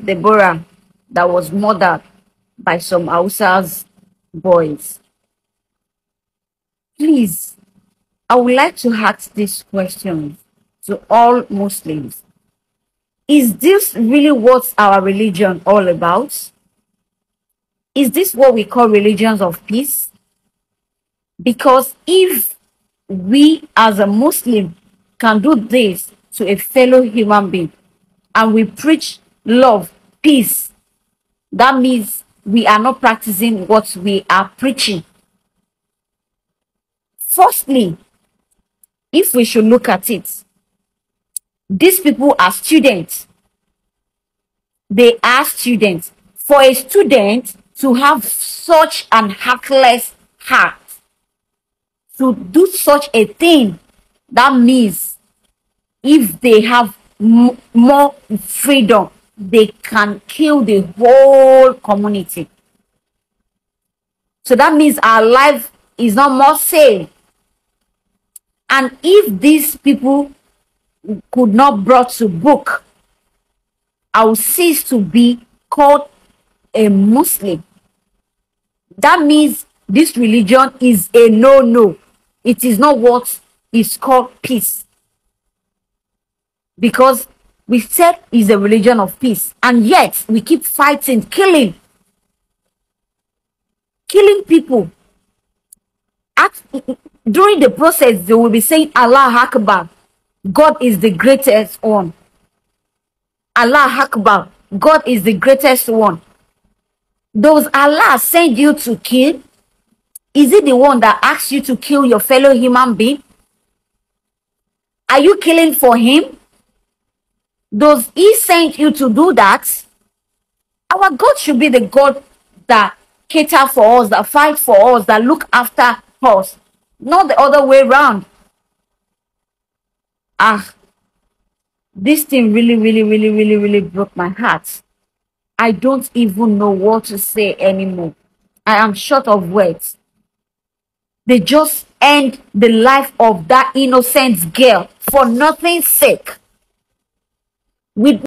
Debora that was murdered by some Hausa's boys. Please, I would like to ask this question to all Muslims. Is this really what our religion all about? Is this what we call religions of peace? Because if we as a Muslim can do this to a fellow human being and we preach love, peace, that means we are not practicing what we are preaching. Firstly, if we should look at it, these people are students. They are students. For a student to have such an heartless heart, to do such a thing, that means if they have more freedom, they can kill the whole community. So that means our life is not more safe. And if these people could not brought to book, I will cease to be called a Muslim. That means this religion is a no-no. It is not what is called peace. Because we said it's a religion of peace, and yet we keep fighting, killing people. During the process, they will be saying Allah Akbar, God is the greatest one. Allah Akbar, God is the greatest one. Does Allah send you to kill? Is it the one that asks you to kill your fellow human being? Are you killing for him? Does he send you to do that? Our God should be the God that cater for us, that fight for us, that look after us, not the other way around. This thing really broke my heart. I don't even know what to say anymore. I am short of words. They just end the life of that innocent girl for nothing's sake. With